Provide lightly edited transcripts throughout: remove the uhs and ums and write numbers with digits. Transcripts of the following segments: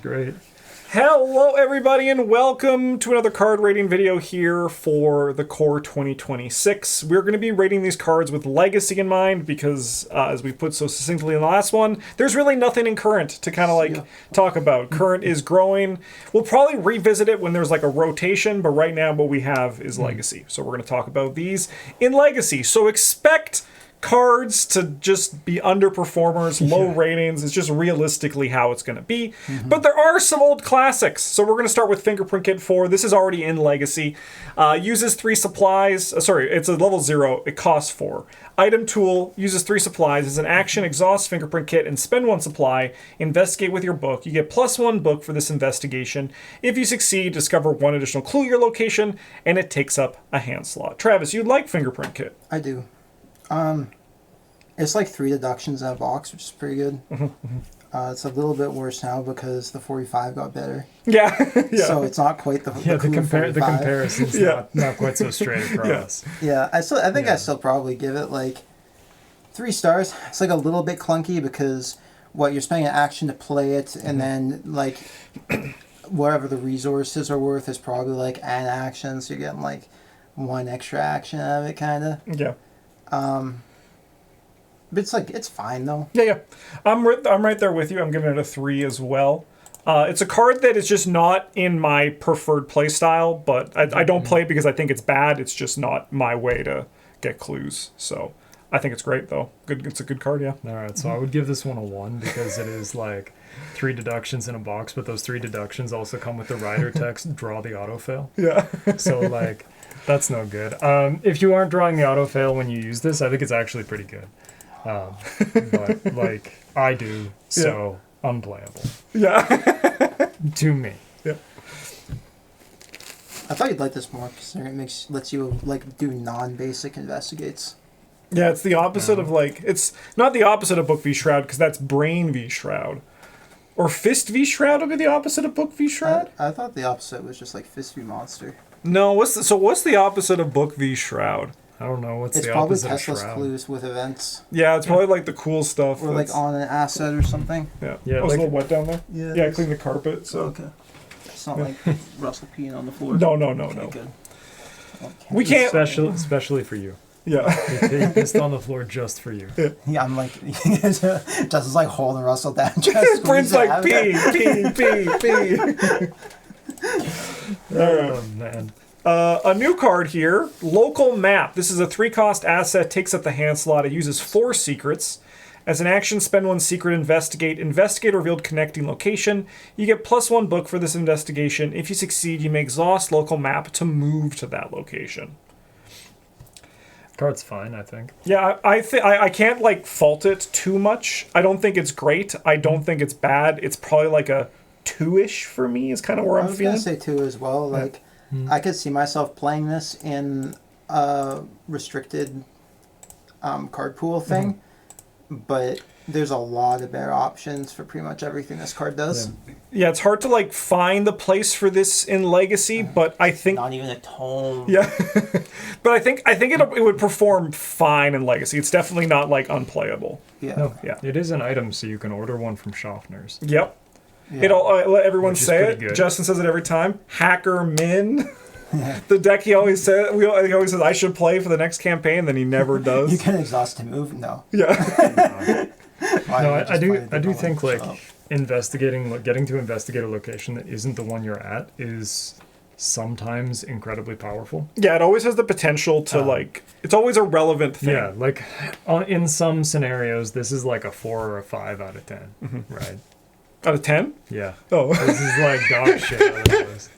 great. Hello, everybody, and welcome to another card rating video here for the Core 2026. We're going to be rating these cards with Legacy in mind because, as we put so succinctly in the last one, there's really nothing in Current to kind of talk about. Current is growing. We'll probably revisit it when there's like a rotation, but right now what we have is Legacy. So we're going to talk about these in Legacy. So expect cards to just be underperformers, low ratings. It's just realistically how it's going to be. But there are some old classics. So we're going to start with Fingerprint Kit 4. This is already in Legacy. Uses 3 supplies. It's a level 0. It costs 4. Item tool uses 3 supplies. As an action, exhaust Fingerprint Kit and spend 1 supply. Investigate with your book. You get +1 book for this investigation. If you succeed, discover 1 additional clue your location, and it takes up a hand slot. Travis, you'd like Fingerprint Kit? I do. It's like 3 deductions in a box, which is pretty good. It's a little bit worse now because the 45 got better. Yeah. So it's not quite the the comparison's not quite so straight across. I think I still probably give it like 3 stars. It's like a little bit clunky because you're spending an action to play it, and then like whatever the resources are worth is probably like an action, so you're getting like 1 extra action out of it, kind of. Yeah. But it's fine though. Yeah. I'm right there with you. I'm giving it a 3 as well. It's a card that is just not in my preferred play style, but I don't play it because I think it's bad. It's just not my way to get clues. So I think it's great though. It's a good card, yeah. All right, so I would give this one a 1 because it is like 3 deductions in a box, but those 3 deductions also come with the rider text, draw the autofail. Yeah. So like, that's no good. If you aren't drawing the autofail when you use this, I think it's actually pretty good. But like I do, so unplayable. Yeah. To me. Yeah. I thought you'd like this more because it lets you like do non-basic investigates. Yeah, it's the opposite of it's not the opposite of Book v Shroud because that's Brain v Shroud. Or Fist v Shroud would be the opposite of Book v Shroud? I thought the opposite was just like Fist v Monster. No, what's the opposite of Book v Shroud? I don't know. What's the opposite of Shroud? It's probably Tesla's clues with events. Yeah, it's probably like the cool stuff. Or like on an asset or something. Yeah. Yeah, It's a little wet down there? Yeah. Yeah, clean the carpet. So. Okay. It's not like Russell peeing on the floor. No. Good. Okay. We can't. Especially for you. Yeah. He pissed on the floor just for you. Yeah, I'm like, Justin's like holding Russell down. Bryn's like, pee. Oh, man. A new card here, Local Map. This is a 3-cost asset, takes up the hand slot. It uses 4 secrets. As an action, spend 1 secret, investigate. Investigate revealed connecting location. You get +1 book for this investigation. If you succeed, you may exhaust Local Map to move to that location. Card's fine, I think. Yeah, I can't like fault it too much. I don't think it's great. I don't think it's bad. It's probably like a 2-ish for me is kind of where I'm feeling. I was going to say 2 as well. Like, I could see myself playing this in a restricted card pool thing, but there's a lot of better options for pretty much everything this card does. Yeah, it's hard to like find the place for this in Legacy, but I think not even a tome. Yeah, but I think it would perform fine in Legacy. It's definitely not like unplayable. Yeah, no, yeah. It is an item, so you can order one from Schaffner's. Yep. Yeah. Let everyone say it. Good. Justin says it every time. Hacker Min. The deck he always says, says I should play for the next campaign, then he never does. You can exhaust to move. No. Yeah. No, I do think like getting to investigate a location that isn't the one you're at is sometimes incredibly powerful. Yeah, it always has the potential to it's always a relevant thing. Yeah, like in some scenarios, this is like a 4 or a 5 out of 10, right? Out of 10? Yeah. Oh. This is like dog shit out of this.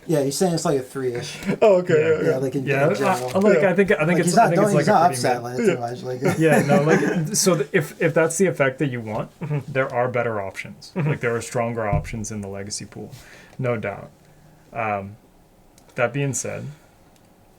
Yeah, he's saying it's like a 3-ish. Oh, okay. Yeah, like in general. I think it's like a pretty upset like too much. Like, yeah, no, like so if that's the effect that you want, there are better options. Like there are stronger options in the Legacy pool, no doubt. That being said,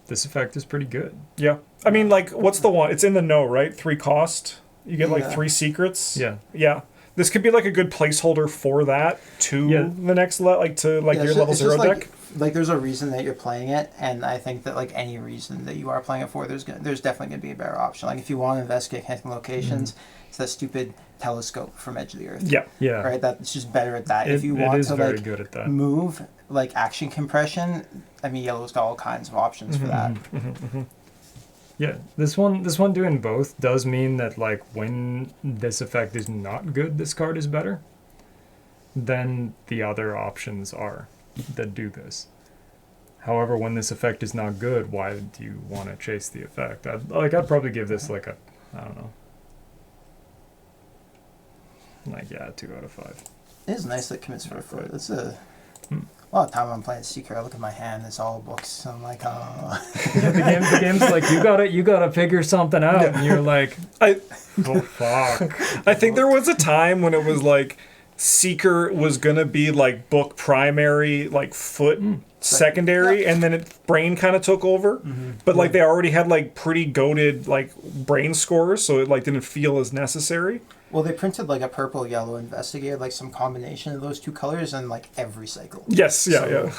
this effect is pretty good. Yeah. I mean, like, what's the one? It's in the know, right? 3 cost. You get like 3 secrets. Yeah. Yeah. This could be like a good placeholder for that to the next your level 0 like deck. like there's a reason that you're playing it, and I think that like any reason that you are playing it for, there's definitely gonna be a better option. Like if you want to investigate connecting locations, it's that stupid telescope from Edge of the Earth. Yeah. Right. That's just better at that. If you want to very like good at that. move like action compression, I mean yellow's got all kinds of options for that. Yeah, this one doing both does mean that like when this effect is not good, this card is better than the other options are that do this. However, when this effect is not good, why do you want to chase the effect? I'd probably give this like a, I don't know, like 2 out of 5. It is nice that it commits for a foot. It's a lot of time I'm playing Seeker, I look at my hand, it's all books. So I'm like, oh. The game's like you gotta figure something out, and you're like, oh fuck. I think there was a time when it was like Seeker was gonna be like book primary, like foot secondary, and then Brain kind of took over. But like they already had like pretty goated like Brain scores, so it like didn't feel as necessary. Well, they printed like a purple yellow investigator, like some combination of those two colors, in like every cycle. Yes, yeah.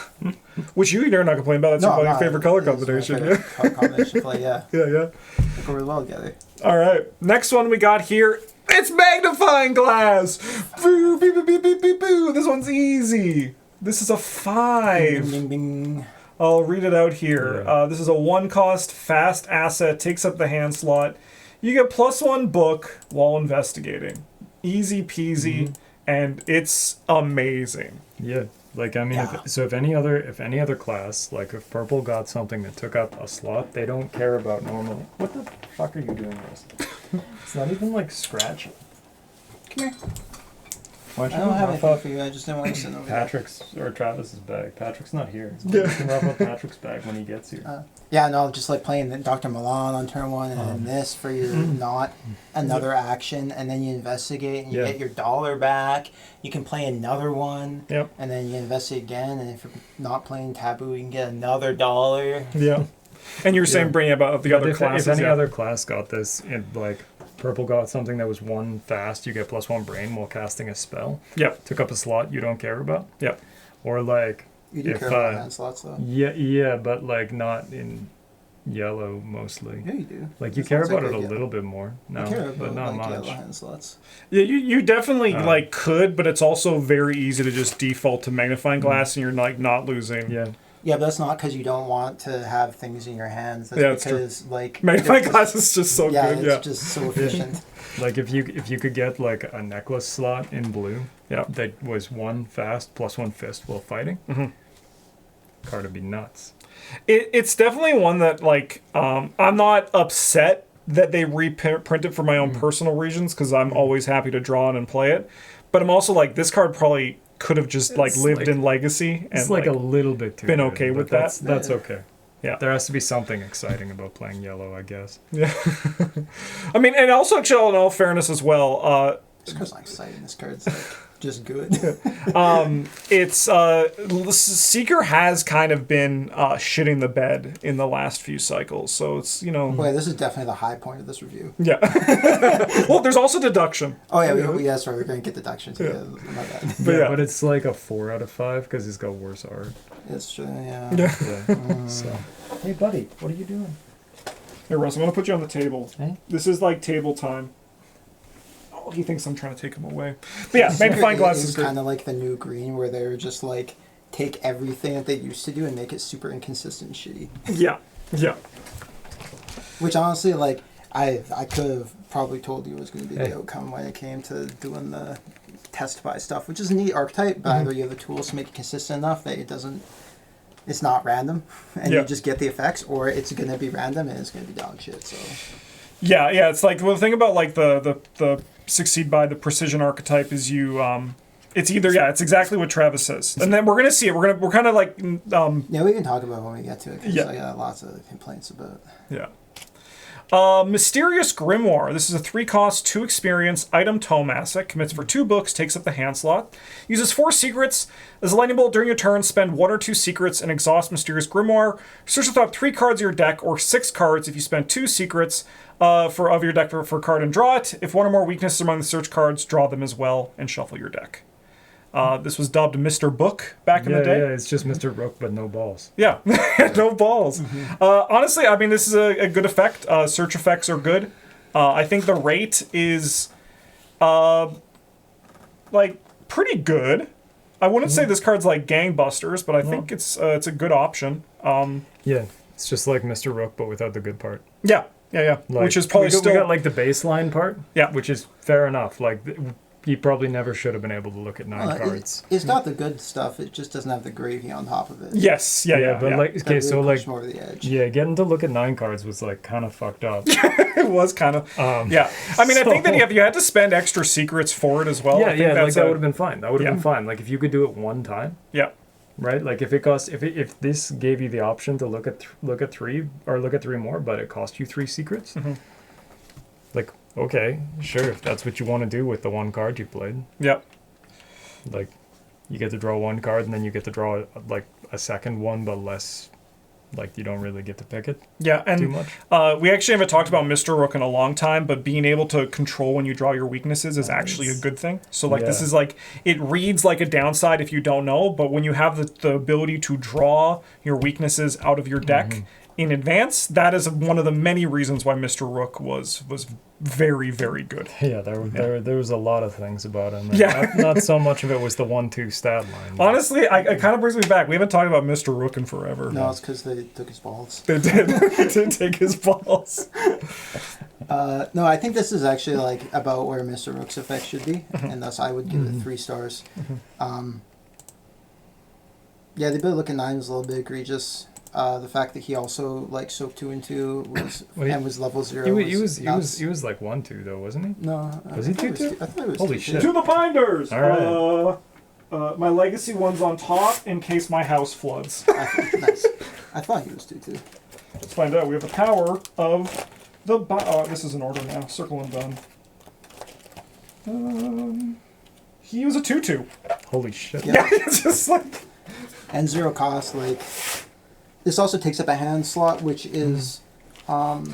Which you're not complaining about. That's your favorite color combination. Color combination play, yeah. Yeah. They go really well together. All right, next one we got here. It's Magnifying Glass. Boo, boo, boo, boo, boo, boo, boo. This one's easy. This is a 5. Bing, bing, bing. I'll read it out here. Yeah. This is a 1-cost fast asset. Takes up the hand slot. You get +1 book while investigating. Easy peasy, and it's amazing. Yeah, like I mean, if any other class, like if purple got something that took up a slot, they don't care about normally. What the fuck are you doing this? It's not even like scratching. Come here. Why I don't have anything for you. I just didn't want to sit over Patrick's or Travis's bag. Patrick's not here. So Yeah. you can wrap up Patrick's bag when he gets here. Yeah, no, just like playing Dr. Milan on turn 1 and then this for your not another action, and then you investigate and you get your dollar back. You can play another one, and then you investigate again, and if you're not playing Taboo, you can get another dollar. Yeah. And you were saying, Bryn, about the other classes. If any other class got this, like purple got something that was 1 fast, you get +1 brain while casting a spell. Yep. Took up a slot you don't care about. Yep. Or like You do care about hand slots though. Yeah, but like not in yellow mostly. Yeah, you do. Like you As care long as about I it a get little bit more. No, I care about but not like much. yellow hand slots. Yeah, you definitely like could, but it's also very easy to just default to Magnifying Glass, and you're like not losing. Yeah. Yeah, but that's not because you don't want to have things in your hands. That's Yeah, that's true. because like Magnifying Glass is just so yeah, good. it's just so efficient. Like if you could get like a necklace slot in blue, Yeah. that was 1 fast +1 fist while fighting, card would be nuts. It's definitely one that like I'm not upset that they reprint it for my own personal reasons, because I'm always happy to draw it and play it. But I'm also like, this card probably could have just like lived like- in Legacy and It's like a little bit too been good, okay but with that's, that. That's okay. Yeah. There has to be something exciting about playing yellow, I guess. Yeah. I mean, and also, actually, in all fairness as well, This card's not exciting. This card's like just good. it's Seeker has kind of been shitting the bed in the last few cycles, so it's Boy, this is definitely the high point of this review. yeah. Well, there's also Deduction. Oh yeah, that's right. We're gonna get Deduction too. Yeah. My bad. But it's like a 4 out of 5 because he's got worse art. It's true. Yeah. Yeah. So. Hey, buddy, what are you doing? Here, Russ, I'm gonna put you on the table. Hey? This is like table time. Oh, he thinks I'm trying to take him away. But yeah, Magnifying Glass is great. kind of like the new green, where they're just like take everything that they used to do and make it super inconsistent and shitty. Yeah. Which honestly, like I could have probably told you was going to be the outcome when it came to doing the test by stuff, which is a neat archetype. But either you have the tools to make it consistent enough that it's not random, and you just get the effects, or it's going to be random and it's going to be dog shit. So. Yeah. It's like, well, the thing about like the succeed by the precision archetype is you it's either it's exactly what Travis says, and then we're gonna see it. We're kind of like Yeah, we can talk about it when we get to it. 'Cause I got lots of complaints about. Yeah. Mysterious Grimoire. This is a 3-cost, 2 experience item tome asset. Commits for 2 books, takes up the hand slot. Uses 4 secrets. As a lightning bolt during your turn, spend 1 or 2 secrets and exhaust Mysterious Grimoire. Search the top 3 cards of your deck, or 6 cards if you spend 2 secrets of your deck for a card and draw it. If 1 or more weaknesses among the search cards, draw them as well and shuffle your deck. This was dubbed Mr. Book back in the day. Yeah, it's just Mr. Rook, but no balls. Yeah, no balls. Honestly, I mean, this is a good effect. Search effects are good. I think the rate is, like, pretty good. I wouldn't say this card's like gangbusters, but I think it's a good option. Yeah, it's just like Mr. Rook, but without the good part. Yeah. Like, Which is probably we got like the baseline part. Yeah. Which is fair enough. Like, you probably never should have been able to look at 9 cards. It's got the good stuff. It just doesn't have the gravy on top of it. Yes. Yeah. But like, okay, so like, more over the edge. yeah, getting to look at 9 cards was like kind of fucked up. It was kind of. Yeah. I mean, I think that if you had to spend extra secrets for it as well. Yeah, I think like that would have been fine. That would have Yeah. been fine. Like if you could do it one time. Yeah. Right, like if it cost, if this gave you the option to look at 3 or look at 3 more, but it cost you 3 secrets, like okay, sure, if that's what you want to do with the 1 card you played, Yep. like you get to draw 1 card and then you get to draw like a second one, but less, like you don't really get to pick it Yeah, too and much. we actually haven't talked about Mr. Rook in a long time, but being able to control when you draw your weaknesses is actually a good thing. So like this Yeah. is like, it reads like a downside if you don't know, but when you have the ability to draw your weaknesses out of your deck in advance, that is one of the many reasons why Mr. Rook was very, very good. Yeah, there was a lot of things about him. Yeah. Not so much of it was the 1-2 stat line. Honestly, it kind of brings me back. We haven't talked about Mr. Rook in forever. No, it's because they took his balls. They did. They did take his balls. No, I think this is actually like about where Mr. Rook's effect should be, and thus I would give it 3 stars. Yeah, the ability to look at 9 was a little bit egregious. The fact that he also like soaked 2 and 2 was and was level 0. He was like 1-2 though, wasn't he? No, Was he 2-2? I thought it was Holy 2-2. shit. To the binders! All right. My legacy one's on top in case my house floods. Nice. I thought he was 2-2. Let's find out. We have the power of the... this is in order now. Circle and done. He was a 2-2. Holy shit. Yeah. It's just like... And 0 cost, like... This also takes up a hand slot, which is... I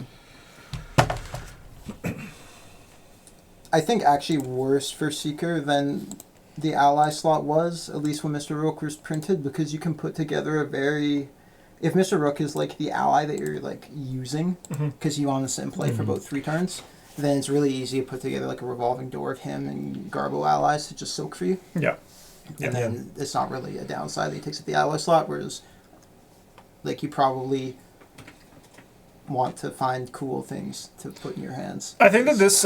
think actually worse for Seeker than the ally slot was, at least when Mr. Rook was printed, because you can put together a very... If Mr. Rook is like the ally that you're like using, because you want to sit and play for about 3 turns, then it's really easy to put together like a revolving door of him and Garbo allies to just soak for you. Yeah. And then it's not really a downside that he takes up the ally slot, whereas like you probably want to find cool things to put in your hands. I think that this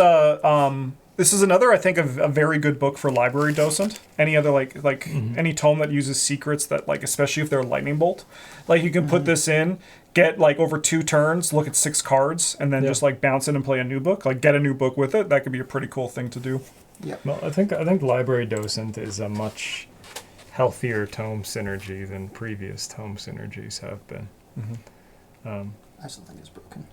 this is another, I think, a very good book for library docent. Any other like any tome that uses secrets that like, especially if they're lightning bolt, like you can put this in, get like over 2 turns, look at 6 cards, and then just like bounce it and play a new book. Like get a new book with it. That could be a pretty cool thing to do. Yeah. Well, I think library docent is a much healthier tome synergy than previous tome synergies have been. I still think it's broken.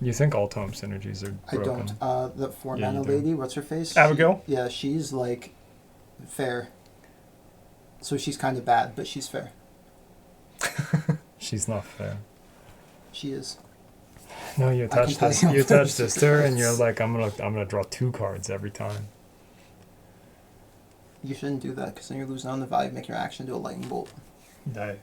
You think all tome synergies are broken? I don't. The 4 mana lady, what's her face? Abigail? Yeah, she's like fair. So she's kind of bad, but she's fair. She's not fair. She is. No, you attach this. You attach this to her, and you're like, I'm gonna draw 2 cards every time. You shouldn't do that because then you're losing on the vibe. Make your action do a lightning bolt. Yeah.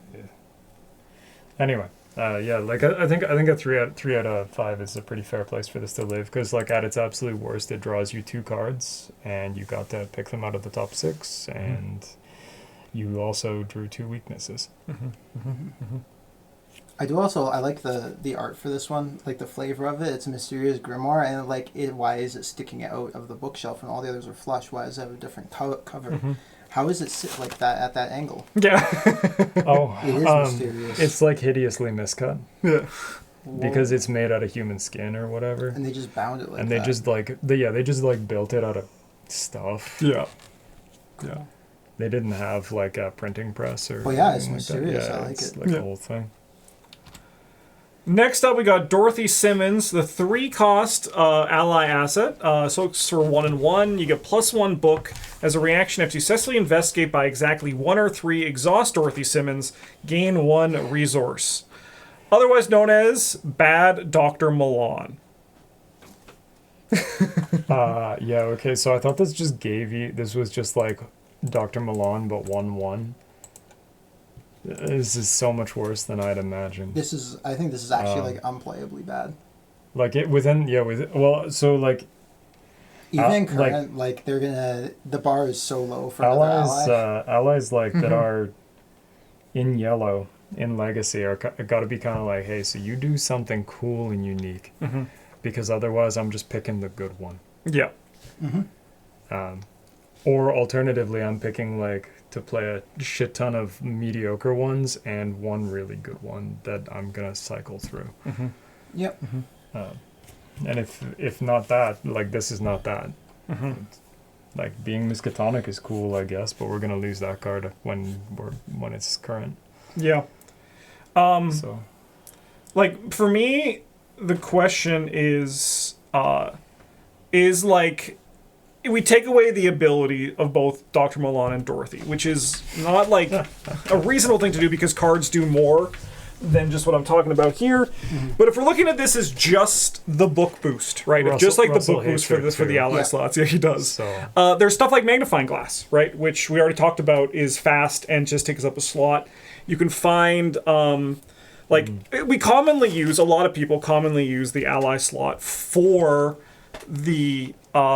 Anyway, like I think a 3 out of 5 is a pretty fair place for this to live, because like at its absolute worst, it draws you 2 cards, and you got to pick them out of the top 6, and you also drew 2 weaknesses. I like the art for this one, like the flavor of it. It's a mysterious grimoire, and like why is it sticking out of the bookshelf when all the others are flush? Why does it have a different cover? How does it sit like that at that angle? Yeah. It is mysterious. It's like hideously miscut. Yeah. Because it's made out of human skin or whatever. And they just bound it like and that. They just built it out of stuff. Yeah. Yeah. They didn't have like a printing press or. Well, yeah, it's anything mysterious. Like that. I like it's it. like the whole thing. Next up, we got Dorothy Simmons, the 3-cost ally asset. So it's for 1 and 1. You get +1 book. As a reaction, if you successfully investigate by exactly 1 or 3, exhaust Dorothy Simmons, gain 1 resource. Otherwise known as Bad Dr. Milan. Yeah, okay, so I thought this just gave you, this was just like Dr. Milan, but 1/1. This is so much worse than I'd imagined. I think this is actually like unplayably bad. Like it within, yeah, well, so like Even in current, like they're gonna, the bar is so low for allies, another ally. allies like that are in yellow in Legacy are got to be kind of like, hey, so you do something cool and unique, because otherwise I'm just picking the good one. Yeah. Or alternatively, I'm picking like to play a shit ton of mediocre ones and one really good one that I'm gonna cycle through. Yep. And if not that, like this is not that. Like being Miskatonic is cool, I guess, but we're gonna lose that card when it's current. Yeah. So, Like for me, the question is like, we take away the ability of both Dr. Milan and Dorothy, which is not like a reasonable thing to do because cards do more than just what I'm talking about here. But if we're looking at this as just the book boost, right? Just like the book boost for the ally slots, yeah, he does. So. There's stuff like Magnifying Glass, right? Which we already talked about is fast and just takes up a slot. You can find we commonly use, a lot of people commonly use the ally slot for the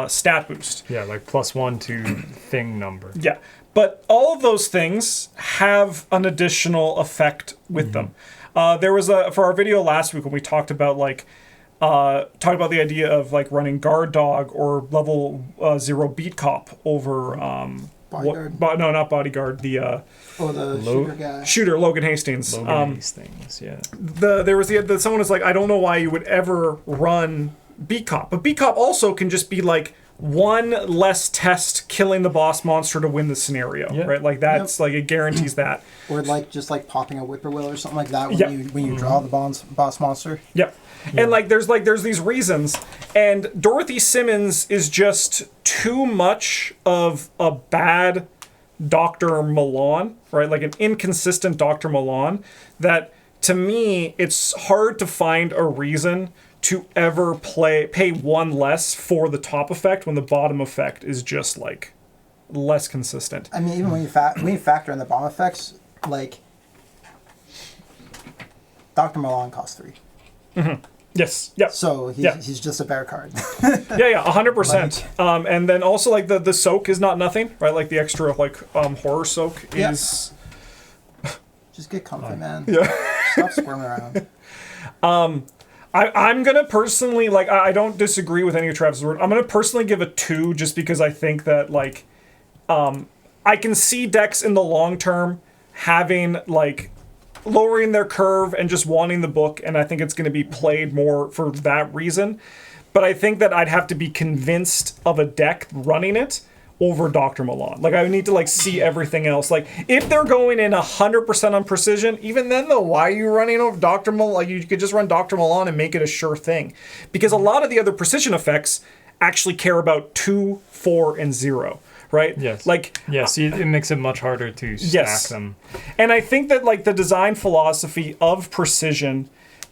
stat boost. Yeah, like +1 to thing number. Yeah, but all of those things have an additional effect with them. There was for our video last week when we talked about the idea of like running guard dog or level 0 beat cop over Bodyguard. no, not bodyguard. The shooter guy. Shooter Logan Hastings. Logan Hastings, yeah. There was someone was like, I don't know why you would ever run beat cop, but beat cop also can just be like one less test killing the boss monster to win the scenario, right? Like that's like it guarantees that. Or like just like popping a whippoorwill or something like that when you draw the boss monster. Yep. And there's these reasons, and Dorothy Simmons is just too much of a bad Dr. Milan, right? Like an inconsistent Dr. Milan that to me it's hard to find a reason to ever pay one less for the top effect when the bottom effect is just like less consistent. I mean, even when you factor in the bomb effects, like Dr. Milan costs 3. Yes. Yeah. So he's just a bear card. Yeah, 100%. And then also like the soak is not nothing, right? Like the extra like horror soak is. Just get comfy, man. Yeah. Stop squirming around. I'm gonna personally like I don't disagree with any of Travis's word. I'm gonna personally give a 2 just because I think that like I can see decks in the long term having like lowering their curve and just wanting the book, and I think it's going to be played more for that reason. But I think that I'd have to be convinced of a deck running it over Dr. Milan. Like I would need to like see everything else. Like if they're going in 100% on precision, even then though, why are you running over Dr. Milan? Like you could just run Dr. Milan and make it a sure thing, because a lot of the other precision effects actually care about 2, 4, and 0. Right? Yes. Like yes, it makes it much harder to stack them. And I think that like the design philosophy of precision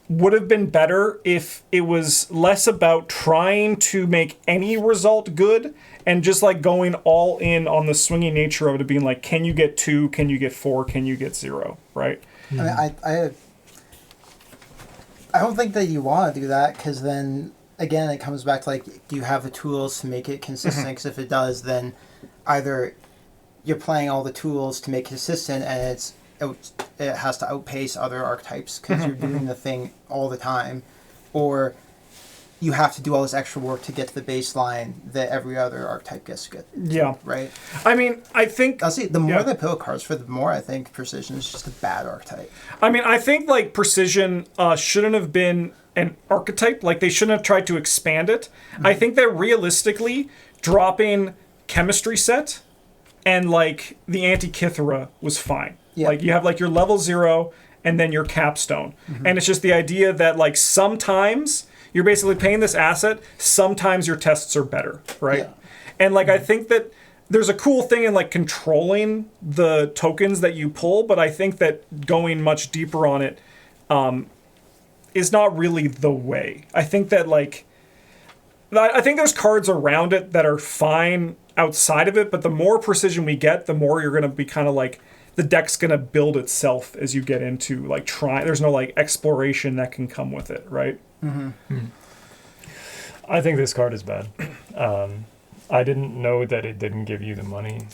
would have been better if it was less about trying to make any result good and just like going all in on the swinging nature of it, being like, can you get 2? Can you get 4? Can you get 0? Right? I mean, I don't think that you want to do that, because then again it comes back to like, do you have the tools to make it consistent? Because if it does, then either you're playing all the tools to make it consistent and it has to outpace other archetypes because you're doing the thing all the time, or you have to do all this extra work to get to the baseline that every other archetype gets to get. Yeah. Right? I mean, I think... I'll see, the more they pill cards for, the more I think precision is just a bad archetype. I mean, I think like precision shouldn't have been an archetype. Like they shouldn't have tried to expand it. I think that realistically, dropping chemistry set and like the Antikythera was fine. Like you have like your level 0 and then your capstone, and it's just the idea that like sometimes you're basically paying this asset, sometimes your tests are better, right? And like I think that there's a cool thing in like controlling the tokens that you pull, but I think that going much deeper on it is not really the way. I think that like I think there's cards around it that are fine outside of it, but the more precision we get, the more you're going to be kind of like, the deck's going to build itself as you get into like there's no like exploration that can come with it, right? I think this card is bad. I didn't know that it didn't give you the money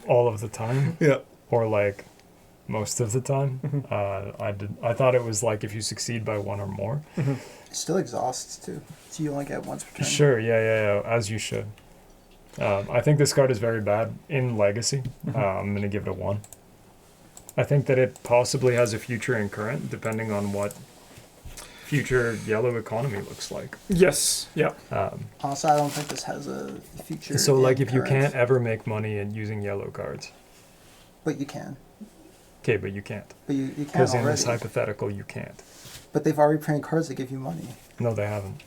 all of the time. Yeah. Or like most of the time. I thought it was like if you succeed by one or more. It still exhausts too. So you only get once per turn. Sure, yeah, as you should. I think this card is very bad in Legacy. I'm going to give it a 1. I think that it possibly has a future in Current, depending on what future yellow economy looks like. Yes. Yeah. Also, I don't think this has a future. So, like, if you Current. can't ever make money in using yellow cards. But you can. Okay, but you can't. But you can't Because in already. this hypothetical, you can't. But they've already printed cards that give you money. No, they haven't.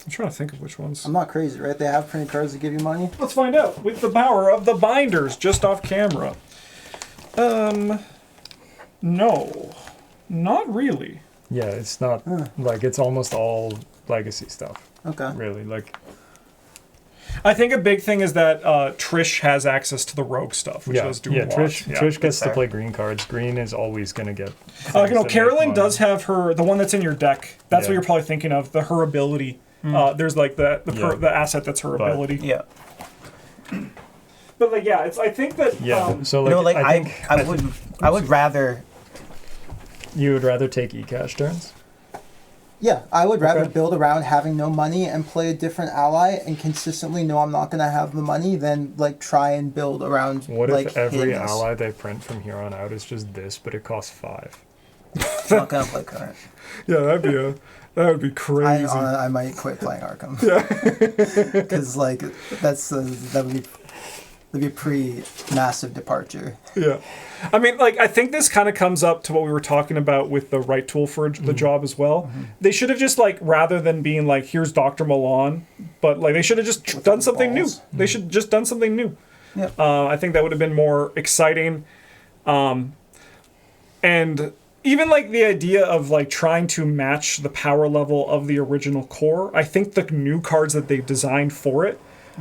I'm trying to think of which ones. I'm not crazy, right? They have printed cards that give you money. Let's find out with the power of the binders just off camera. No, not really. Yeah, it's not, like, it's almost all Legacy stuff. Okay. Really, like... I think a big thing is that Trish has access to the rogue stuff, which does do a lot. Trish gets to play green cards. Green is always going to get... Carolyn does have the one that's in your deck. That's what Yeah. you're probably thinking of, her ability. There's like the asset that's her ability. Yeah. But like, I think that... Yeah, so like, You know, like I think I would rather. you would rather take e-cash turns? Yeah, I would rather Okay. build around having no money and play a different ally and consistently know I'm not going to have the money than like try and build around What like if every hiddenness. ally they print from here on out is just this, but it costs 5? I'm not gonna play current. Yeah, that would be crazy. I might quit playing Arkham. Yeah. Because like that'd be a pretty massive departure. Yeah. I mean, like, I think this kind of comes up to what we were talking about with the right tool for the job as well. They should have just, like, rather than being like, here's Dr. Milan, but, like, they should have just done something new. They should just done something new. Yeah. I think that would have been more exciting. And even, like, the idea of, like, trying to match the power level of the original core, I think the new cards that they've designed for it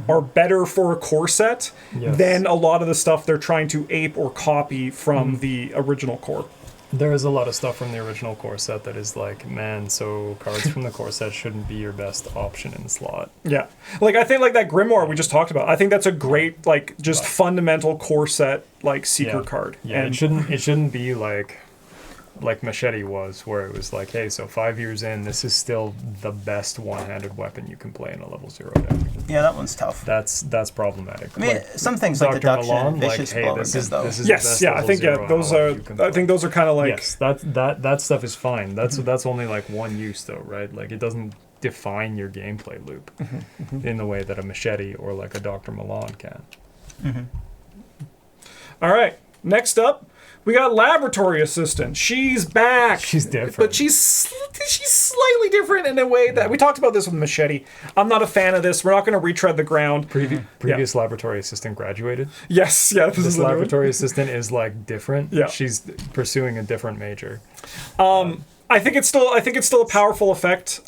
are better for a core set than a lot of the stuff they're trying to ape or copy from the original core. There is a lot of stuff from the original core set that is like, man, so cards from the core set shouldn't be your best option in slot. Yeah. Like, I think, like, that Grimoire we just talked about, I think that's a great, like, just fundamental core set, like, Seeker card. Yeah, And it shouldn't be like Machete was, where it was like, hey, so 5 years in, this is still the best one-handed weapon you can play in a level 0 deck. Yeah, that one's tough. That's problematic. I mean, Like, some things like Dr. Deduction Milan, and like, Vicious hey, Blow are this good, is though. this is yes, the best yeah, I level think, 0 those ally are, you can I think play. those are kind of like, Yes, that stuff is fine. That's only like one use though, right? Like it doesn't define your gameplay loop in the way that a Machete or like a Dr. Milan can. all right, next up, we got Laboratory Assistant. She's back. She's different. But she's slightly different in a way that we talked about this with Machete. I'm not a fan of this. We're not going to retread the ground. Previous laboratory assistant graduated. Yes, yeah. This is This the new one. laboratory assistant is like different. Yeah. She's pursuing a different major. I think it's still a powerful effect.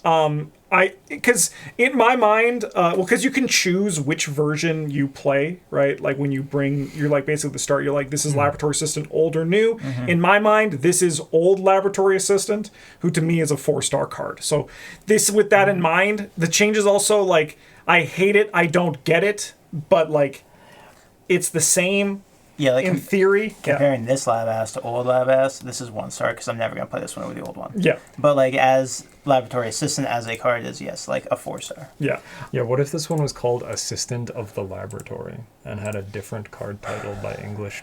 Because in my mind, because you can choose which version you play, right? Like when you're like basically the start, you're like, this is Laboratory Assistant, old or new. In my mind, this is old Laboratory Assistant, who to me is a 4-star card. So with that in mind, the changes also like, I hate it, I don't get it, but like, it's the same. Yeah, like in theory. comparing this lab ass to old lab ass, this is 1 star because I'm never gonna play this one with the old one. Yeah. But like as Laboratory Assistant as a card is like a 4-star. Yeah. Yeah, what if this one was called Assistant of the Laboratory and had a different card title by English?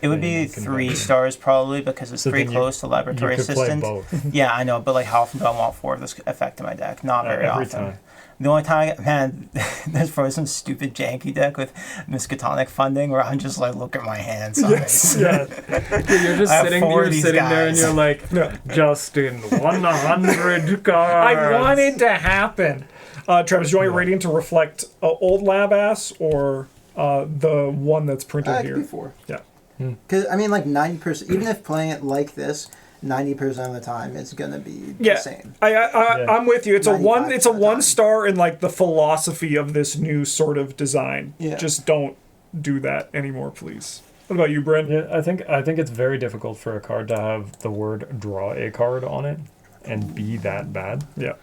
It would be Convention. 3 stars probably because it's So pretty then you- close to Laboratory you could play Assistant. both. Yeah, I know, but like how often do I want 4 of this effect in my deck? Not very Every often. time. The only time, man, there's probably some stupid janky deck with Miskatonic funding where I'm just like, look at my hands. Yes. Yeah. You're just I have 4 of these there and guys. you're like, Justin, 100 cards. I want it to happen. Travis, do you want your rating to reflect old lab ass or the one that's printed It could here? be 4. Yeah. Because I mean, like 90%, even if playing it like this, 90% of the time it's gonna be Yeah, the same. I'm with you. It's a 95% It's a of the 1 time. star in like the philosophy of this new sort of design. Yeah. Just don't do that anymore, please. What about you, Bryn? Yeah, I think it's very difficult for a card to have the word "draw a card" on it and be that bad. Yeah.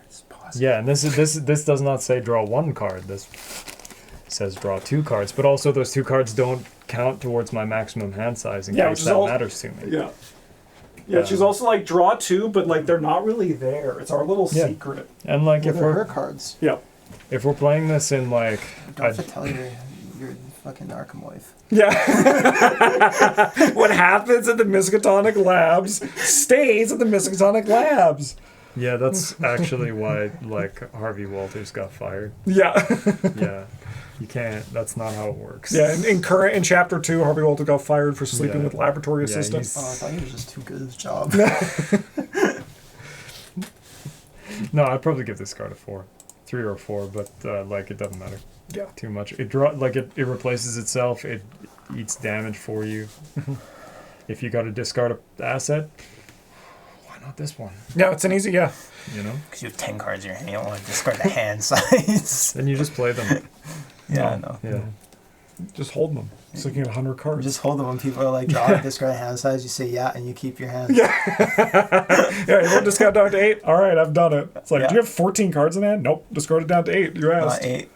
It's possible. Yeah, and this does not say draw 1 card. This says draw 2 cards, but also those 2 cards don't count towards my maximum hand size in Yeah, case which is that all- matters to me. Yeah. Yeah, she's also like draw 2, but like they're not really there. It's our little Yeah. secret. And like What if are her we're cards? Yeah. playing this in like Don't have to tell your fucking Arkham wife. Yeah. What happens at the Miskatonic Labs stays at the Miskatonic Labs. yeah, that's actually why like Harvey Walters got fired. Yeah. Yeah, you can't. That's not how it works. Yeah, in chapter 2, Harvey Walter got fired for sleeping Yeah. with laboratory Yeah, assistants. Oh, I thought he was just too good at his job. No, I'd probably give this card a 4, 3 or 4, but like it doesn't matter Yeah. too much. It replaces itself. It eats damage for you. If you got to discard a asset, why not this one? Yeah, it's an easy, yeah. You know, Because you have 10 cards in your hand. You don't want to discard the hand size. then you just play them. Yeah, I know. Yeah. Just hold them. It's looking at 100 cards. Just hold them when people are like, draw a discard hand size. You say yeah, and you keep your hand. Yeah, you want to discard down to 8? All right, I've done it. It's like, Yeah. do you have 14 cards in hand? Nope, discard it down to 8. You asked. 8.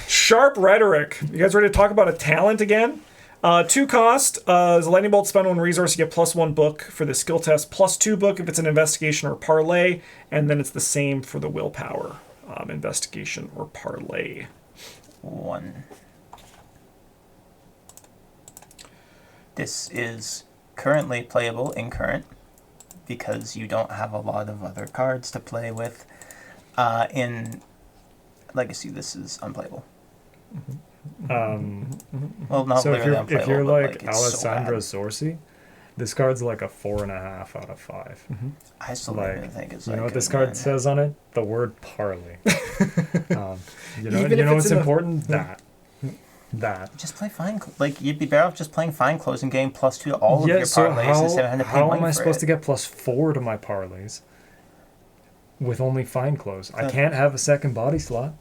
Sharp Rhetoric. You guys ready to talk about a talent again? 2 cost. Is a lightning bolt spend 1 resource. You get +1 book for the skill test, +2 book if it's an investigation or parlay, and then it's the same for the willpower investigation or parlay. 1. This is currently playable in current because you don't have a lot of other cards to play with. In Legacy, this is unplayable. Well, not So literally if unplayable. you're but, like it's Alessandra so Sorcy, this card's like a 4.5 out of 5. bad. I still don't even Like, think it's you like know what this good, card man. says on it? The word parlay. You know, Even you if know it's what's in the- important? That. Just play fine. Like, you'd be better off just playing fine closing game +2 to all of Yeah, your so parlays instead of having to pay how money am I for supposed it. to get +4 to my parlays with only fine close? I Uh, can't have a second body slot.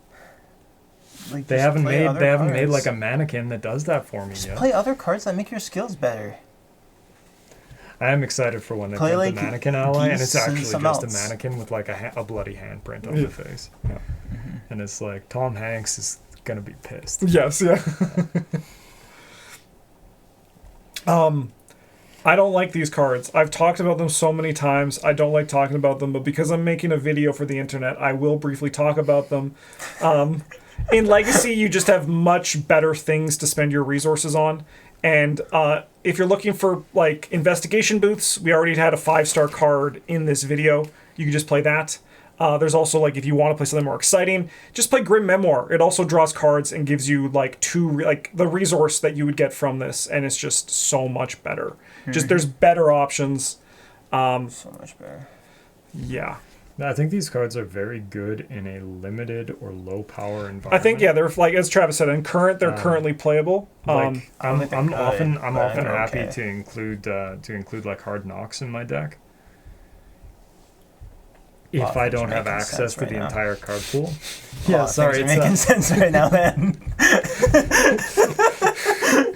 Like, They just haven't play made other they haven't made cards. like a mannequin that does that for me Just yet. play other cards that make your skills better. I am excited for when they Play, print like, the mannequin ally, and geese it's and actually something just a else. mannequin with like a bloody handprint on Yeah. the face. Yeah. And it's like Tom Hanks is gonna be pissed. Yes, yeah. I don't like these cards. I've talked about them so many times. I don't like talking about them, but because I'm making a video for the internet, I will briefly talk about them. In Legacy, you just have much better things to spend your resources on. And if you're looking for like investigation booths, we already had a 5-star card in this video. You can just play that. There's also like if you want to play something more exciting, just play Grim Memoir. It also draws cards and gives you like the resource that you would get from this, and it's just so much better. Just there's better options. So much better. Yeah, I think these cards are very good in a limited or low power environment. I think they're like as Travis said, in current they're currently playable. Like I'm think they're often good, but happy they're okay. to include like hard knocks in my deck. A lot If of I things don't are have making access sense to right the now. entire card pool. A lot of things are making sense right now, man.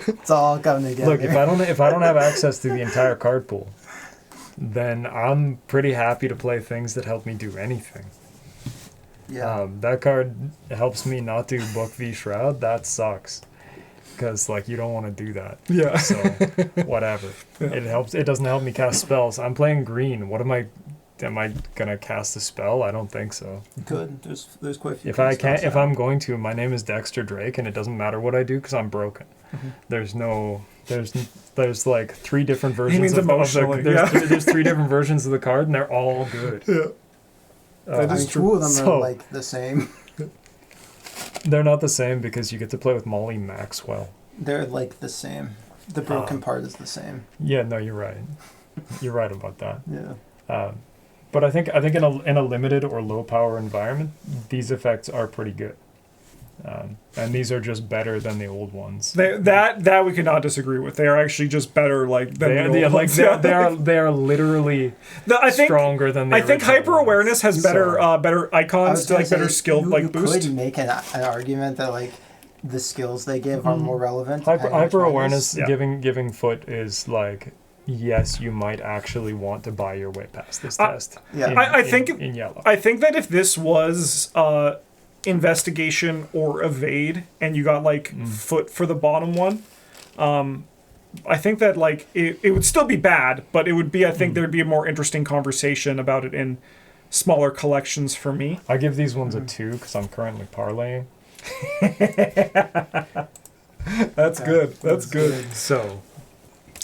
It's all coming together. Look, if I don't have access to the entire card pool, then I'm pretty happy to play things that help me do anything. yeah. That card helps me not do Book v Shroud. That sucks, because like you don't want to do that. Yeah. So whatever. It helps. It doesn't help me cast spells. I'm playing green. Am I gonna cast a spell? I don't think so. Good. There's quite a few. If good I can't, stuff if out. I'm going to, my name is Dexter Drake, and it doesn't matter what I do because I'm broken. There's like 3 different versions. means emotionally, there's 3 different versions of the card, and they're all good. Yeah. I That is mean, true. 2 of them So- are like the same. They're not the same because you get to play with Molly Maxwell. They're like the same. The broken part is the same. Yeah, no, you're right. You're right about that. Yeah. But I think in a limited or low power environment, these effects are pretty good. And these are just better than the old ones. That we could not disagree with. They are actually just better, like than the old ones. They are literally stronger than the I think original hyper awareness ones. has better So, better icons to like better skill you boost. could make an argument that like the skills they give are more relevant. hyper awareness Yeah. giving foot is like, yes, you might actually want to buy your way past this test. Yeah. I think in yellow. I think that if this was investigation or evade, and you got like foot for the bottom one, I think that like it would still be bad, but it would be, I think there'd be a more interesting conversation about it in smaller collections for me. I give these ones a 2 because I'm currently parlaying. That's good. That's good. So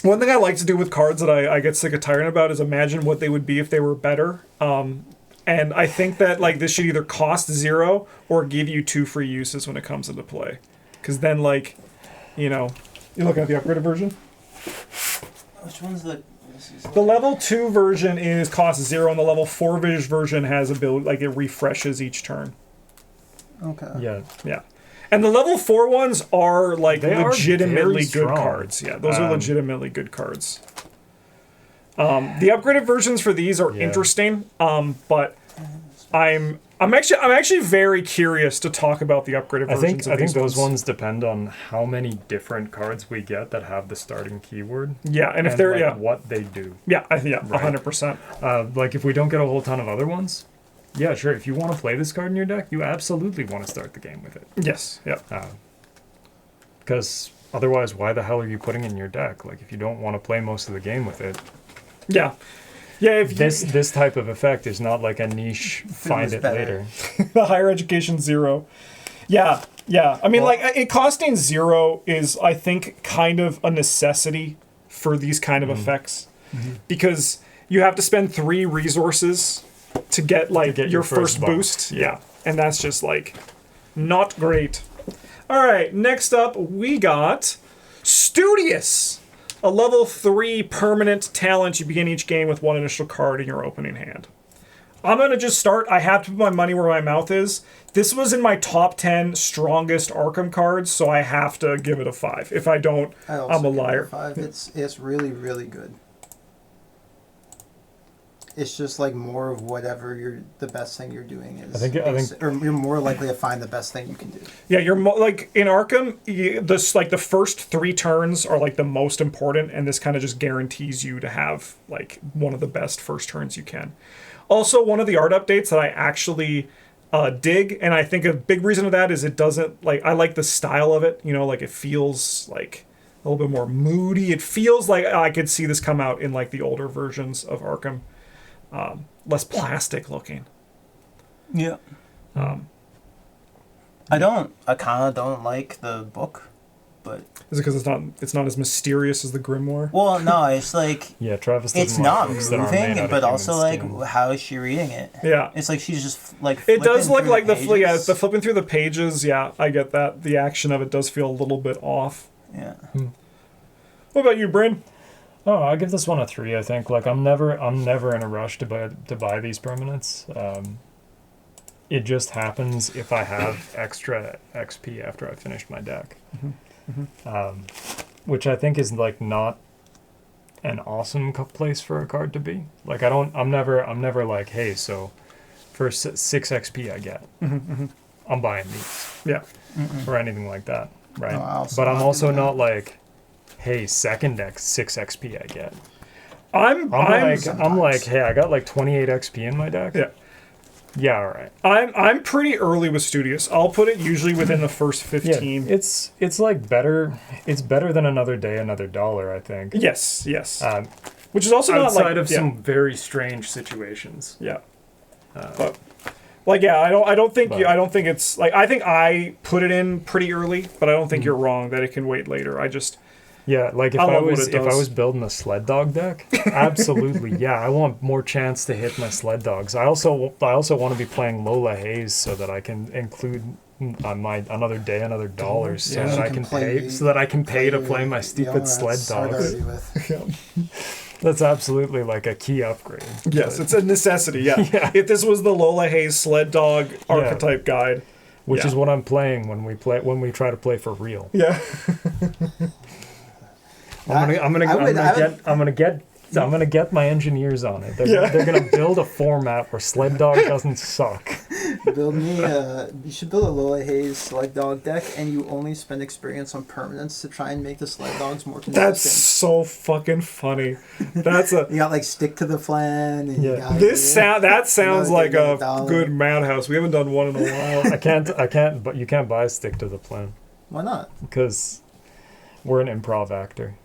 One thing I like to do with cards that I get sick of tiring about is imagine what they would be if they were better. And I think that like this should either cost 0 or give you 2 free uses when it comes into play. Because then like, you know, you're looking at the upgraded version. Which one's the? The level 2 version is cost 0, and the level 4 version has ability, like it refreshes each turn. Okay. yeah, Yeah. And the level 4 ones are like They are legitimately very good strong. cards. Yeah, those are legitimately good cards. The upgraded versions for these are interesting, but I'm actually very curious to talk about the upgraded versions. I think those ones depend on how many different cards we get that have the starting keyword. Yeah, and if they're like, what they do. yeah, 100%. Like if we don't get a whole ton of other ones, yeah, sure. If you want to play this card in your deck, you absolutely want to start the game with it. Yes, yeah. Because otherwise, why the hell are you putting it in your deck? Like if you don't want to play most of the game with it, Yeah. Yeah, if this type of effect is not like a niche find it better. later. the higher education 0. Yeah, yeah. I mean, Well- like, it costing 0 is, I think, kind of a necessity for these kind of effects. Because you have to spend 3 resources to get, like, get your your first first bump. boost. Yeah. And that's just, like, not great. All right, next up, we got Studious. A level 3 permanent talent. You begin each game with 1 initial card in your opening hand. I'm going to just start. I have to put my money where my mouth is. This was in my top 10 strongest Arkham cards, so I have to give it a 5. If I don't, I also I'm a give it liar. 5. It's really, really good. It's just like more of whatever the best thing you're doing is. I think- or you're more likely to find the best thing you can do. Yeah, you're like in Arkham. This like the first 3 turns are like the most important, and this kind of just guarantees you to have like one of the best first turns you can. Also, one of the art updates that I actually dig, and I think a big reason of that is it doesn't like I like the style of it. You know, like it feels like a little bit more moody. It feels like I could see this come out in like the older versions of Arkham. Less plastic looking. Yeah. I kind of don't like the book, but Is it because it's not as mysterious as the grimoire? well, no, it's like Yeah, Travis doesn't it's like not books that are made out moving, of but human also like skin. how is she reading it? Yeah. It's like she's just like It does flipping look through like the pages. the flipping through the pages. Yeah, I get that. The action of it does feel a little bit off. Yeah. What about you, Bryn? Oh, I'll give this one a 3. I think like I'm never in a rush to buy these permanents. It just happens if I have extra XP after I finished my deck, which I think is like not an awesome place for a card to be. Like I'm never like, hey, so for 6 XP I get, I'm buying these Yeah. or anything like that, right? No, I also But I'm not also doing that. not like, hey, second deck 6 XP I get. I'm like, hey, I got like 28 XP in my deck. yeah. Yeah, all right. I'm pretty early with Studious. I'll put it usually within the first Yeah, 15. it's like better. It's better than Another Day, Another Dollar, I think. Yes. Which is also not Outside like of some very strange situations. Yeah. But like yeah, I don't think But- I don't think it's like I think I put it in pretty early, but I don't think you're wrong that it can wait later. I just Yeah, like if I I love what was it if I does. was building a sled dog deck, absolutely, yeah, I want more chance to hit my sled dogs. I also want to be playing Lola Hayes so that I can include on my Another Day, Another Dollar, so Yeah. that You I can can play- pay to play my the stupid owner sled that's hard to dogs. argue with. That's absolutely like a key upgrade. yes, But- it's a necessity. Yeah. Yeah. If this was the Lola Hayes sled dog archetype guide, which Yeah. is what I'm playing when we try to play for real. Yeah. I'm gonna get my engineers on it. Yeah. They're gonna build a format where Sled Dog doesn't suck. You should build a Lola Hayes Sled Dog deck, and you only spend experience on permanents to try and make the Sled Dogs more consistent. That's so fucking funny. That's a You got like Stick to the Flan. And you Yeah. got, that sounds like a $1 good madhouse. We haven't done one in a while. I can't. But you can't buy Stick to the Plan Why not? because we're an improv actor.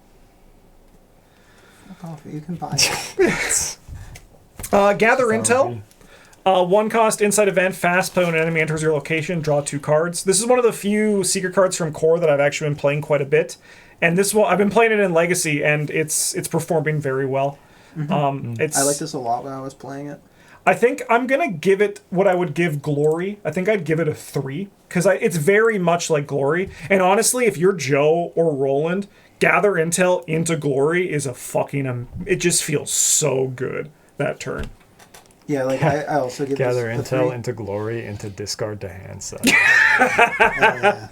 Oh, you can buy it. Gather That would intel. be- 1 cost inside event, fast play when an enemy enters your location, draw 2 cards. This is one of the few secret cards from Core that I've actually been playing quite a bit. And this one, I've been playing it in Legacy, and it's performing very well. It's I liked this a lot when I was playing it. I think I'm gonna give it what I would give Glory. I think I'd give it a 3 because it's very much like Glory. And honestly, if you're Joe or Roland, gather intel into Glory is a fucking. It just feels so good that turn. Yeah, like I also give Gather this a intel 3. into glory into discard to hand set. Yeah.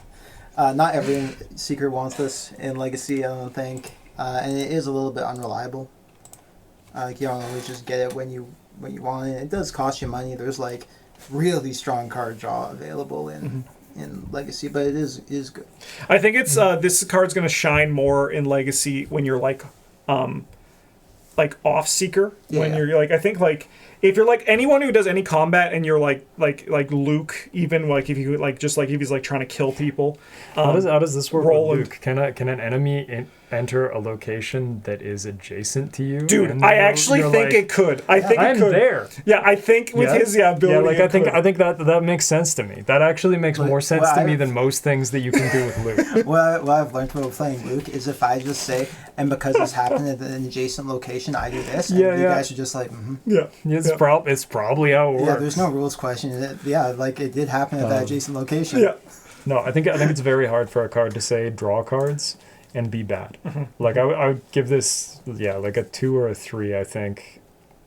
Not every secret wants this in Legacy, I don't think, and it is a little bit unreliable. Like you don't always just get it when you want it. It does cost you money. There's like really strong card draw available in Legacy, but it is good. I think it's this card's gonna shine more in Legacy when you're like off seeker. When Yeah. you're like, I think like if you're like anyone who does any combat and you're like Luke, even like if you like just like if he's like trying to kill people. How does this work Roland. with Luke? Can an enemy enter a location that is adjacent to you? Dude, And I you're- actually you're think like, it could. I think it I'm could. there. Yeah, I think with his ability. Yeah, like it could. I think that makes sense to me. That actually makes Like, more sense well, to me I've- than most things that you can do with Luke. What I've learned from playing Luke is if I just say, and because this happened at an adjacent location, I do this, and Yeah, you yeah. guys are just like, Yeah. It's Yeah. probably how it works. yeah, there's no rules question. Like it did happen at that adjacent location. Yeah. No, I think it's very hard for a card to say draw cards and be bad. Mm-hmm. Like I would give this like a 2 or a 3. I think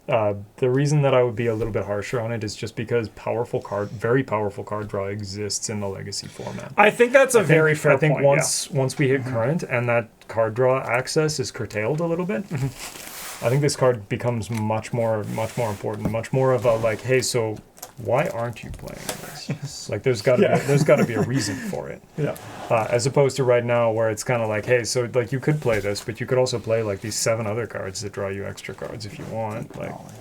the reason that I would be a little bit harsher on it is just because very powerful card draw exists in the Legacy format. I think that's a very fair I think point. once we hit current and that card draw access is curtailed a little bit, I think this card becomes much more important, much more of a like, hey, so why aren't you playing this? Like, there's got to be a reason for it. Yeah. As opposed to right now where it's kind of like, hey, so like you could play this, but you could also play like these 7 other cards that draw you extra cards if you want. Like, Knowledge.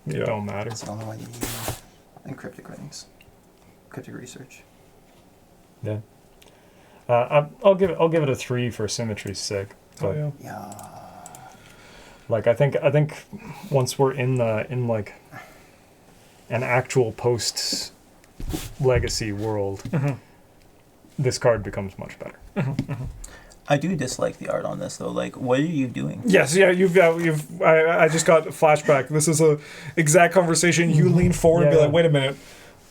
it Yeah. don't matter. That's the only one you need. And cryptic writings. Cryptic research. Yeah. I'll give it a 3 for symmetry's sake. Oh, But yeah. Yeah. like I think once we're in like an actual post Legacy world, this card becomes much better. I do dislike the art on this though. Like, what are you doing? Yes, yeah, I just got a flashback. This is a exact conversation. You lean forward and be Yeah. like, wait a minute.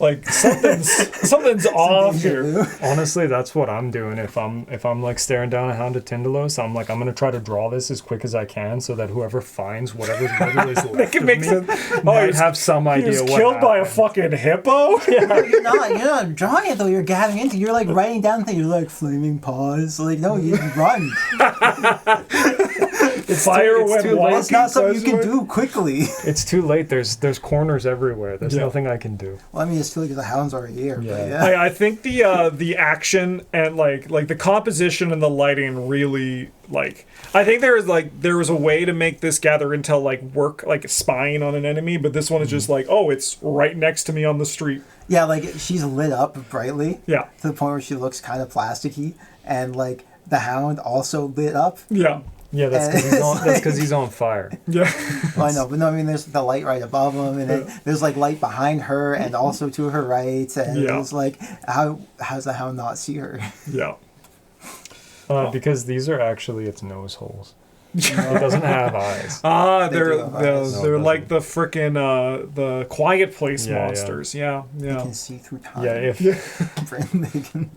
Like something's off here. Honestly, that's what I'm doing. If I'm like staring down a Hound of Tindalos, I'm gonna try to draw this as quick as I can so that whoever finds whatever is left Make it of make me sense. might have some He idea was what killed by a happened. fucking hippo. You're not drawing it though. You're gathering into. You're like writing down things. You're like flaming paws. Like no, you run. Fire it's when too late. walking. It's not something you can That's do quickly. It's too late. There's corners everywhere. There's Yeah. nothing I can do. Well, I mean, it's too late because the hound's already here. Yeah. But yeah. I think the action and like the composition and the lighting really like I think there was a way to make this gather intel like work like spying on an enemy, but this one is just like, oh, it's right next to me on the street. Yeah, like she's lit up brightly Yeah. to the point where she looks kind of plasticky, and like the hound also lit up. Yeah. Yeah, that's because he's on fire. Yeah. Well, I know, but no, I mean, there's the light right above him, and then there's like light behind her, and also to her right, and Yeah. it's like, how's the hound not see her? Yeah. Because these are actually its nose holes. It doesn't have eyes. They They're do have eyes. they're No, like the frickin' the Quiet Place Yeah, yeah. monsters. Yeah. They Yeah. can see through time. Yeah, if They can.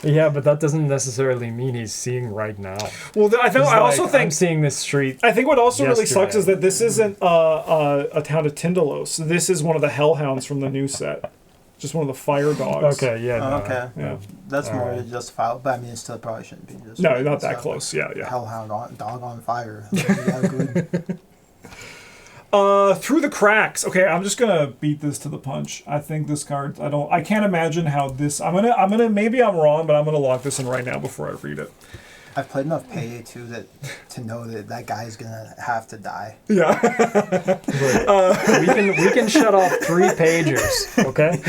yeah, but that doesn't necessarily mean he's seeing right now. Well, I He's also like, think I'm seeing this street. I think what also really sucks yesterday. is that this isn't a town of Tindalos. This is one of the Hellhounds from the new set. Just one of the fire dogs. Okay, yeah. Oh, no, okay. Yeah. That's All more right. justifiable, but I mean, it still probably shouldn't be just. No, not that so, close. Yeah, yeah. Hellhound dog on fire. Yeah, good. Through the cracks. Okay, I'm just gonna beat this to the punch. I think this card. I can't imagine how this. Maybe I'm wrong, but I'm gonna lock this in right now before I read it. I've played enough Payday 2 to know that guy's gonna have to die. Yeah. we can shut off 3 pagers, okay?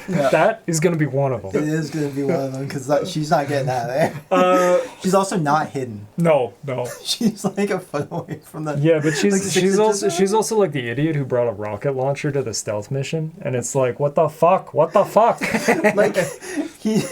Yeah. That is going to be one of It them. is gonna be one of them because she's not getting out of there. She's also not hidden. No. She's like a foot away from the. Yeah, but Like 6 she's also like the idiot who brought a rocket launcher to the stealth mission, and it's like, what the fuck? Like he.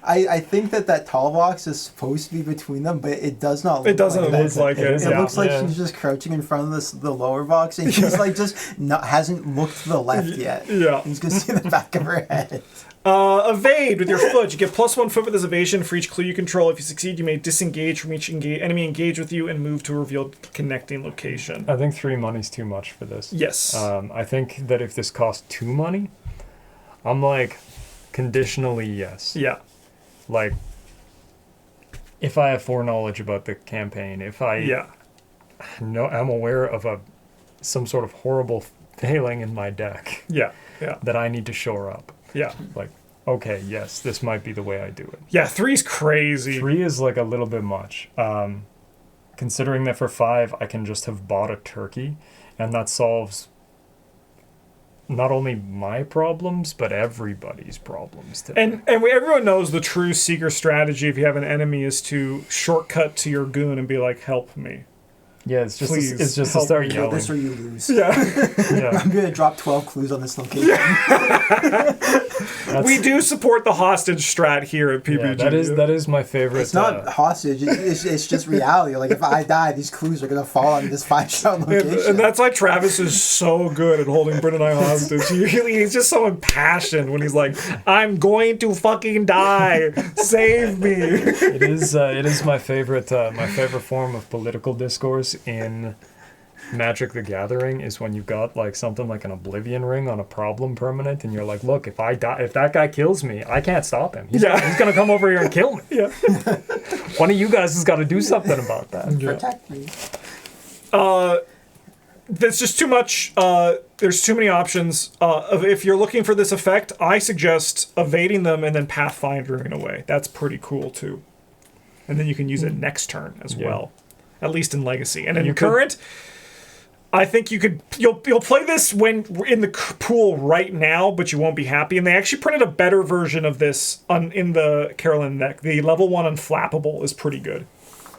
I think that tall box is supposed to be between them, but it does not. It doesn't like look that. like it. It Yeah. looks like Yeah. she's just crouching in front of the lower box, and she's like just hasn't looked to the left yet. Yeah. He's gonna see the back of her head. Evade with your foot. You get +1 foot with this evasion for each clue you control. If you succeed, you may disengage from each enemy engaged with you and move to a revealed connecting location. I think 3 money's too much for this. Yes. I think that if this costs 2 money, I'm like, conditionally yes. Yeah. Like, if I have foreknowledge about the campaign, if I Yeah. know I'm aware of some sort of horrible failing in my deck Yeah. Yeah. that I need to shore up, Yeah. like, okay, yes, this might be the way I do it. Yeah. 3's crazy. 3 is like a little bit much. Considering that for 5, I can just have bought a turkey, and that solves not only my problems, but everybody's problems too. And everyone knows the true seeker strategy if you have an enemy is to shortcut to your goon and be like, help me. Yeah, it's just Please it's just to help start me. Kill yelling. this or you lose. Yeah. Yeah, I'm gonna drop 12 clues on this location. that's, We do support the hostage strat here at PBG. yeah, that is my favorite. It's not hostage. It's just reality. Like if I die, these clues are gonna fall on this 5-shot location. And that's why Travis is so good at holding Bryn and I hostage. He's just so impassioned when he's like, I'm going to fucking die. Save me. It is my favorite form of political discourse in Magic the Gathering is when you've got like something like an Oblivion Ring on a problem permanent, and you're like, look, if that guy kills me, I can't stop him. He's gonna come over here and kill me. Yeah. One of you guys has got to do something about that. Protect me. There's just too much. There's too many options. If you're looking for this effect, I suggest evading them and then pathfindering away. That's pretty cool too. And then you can use it next turn as well, at least in Legacy. And in You could- current, I think you'll play this when we're in the pool right now, but you won't be happy. And they actually printed a better version of this in the Carolyn deck. The level 1 Unflappable is pretty good.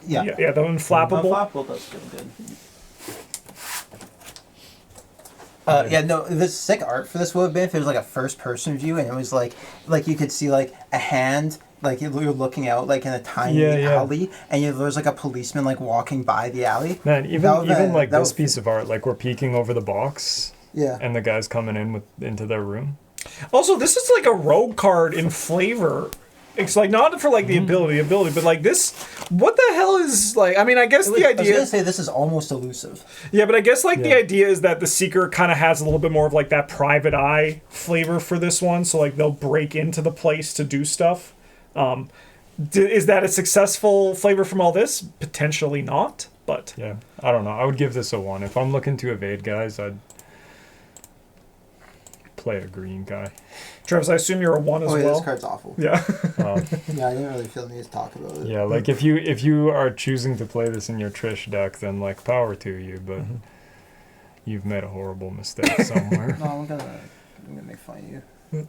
Yeah. Yeah, the Unflappable. Unflappable does feel good. Yeah, no, the sick art for this would have been if it was like a first-person view and it was like you could see like a hand, like you're looking out like in a tiny alley, and there's like a policeman like walking by the alley. Man, even like that this would- piece of art, like we're peeking over the box, Yeah. and the guy's coming into their room. Also, this is like a rogue card in flavor. It's like not for like the ability, but like this. What the hell is like? I mean, I guess the I was idea. gonna say this is almost elusive. Yeah, but I guess like the Yeah. idea is that the Seeker kind of has a little bit more of like that private eye flavor for this one. So like they'll break into the place to do stuff. Is that a successful flavor from all this? Potentially not, but Yeah, I don't know. I would give this a 1. If I'm looking to evade guys, I'd play a green guy. Travis, I assume you're a 1 as Oh yeah, well. this card's awful. Yeah. Yeah, I didn't really feel the need to talk about it. Yeah, like if you are choosing to play this in your Trish deck, then like power to you, but you've made a horrible mistake somewhere. No, I'm gonna make fun of you.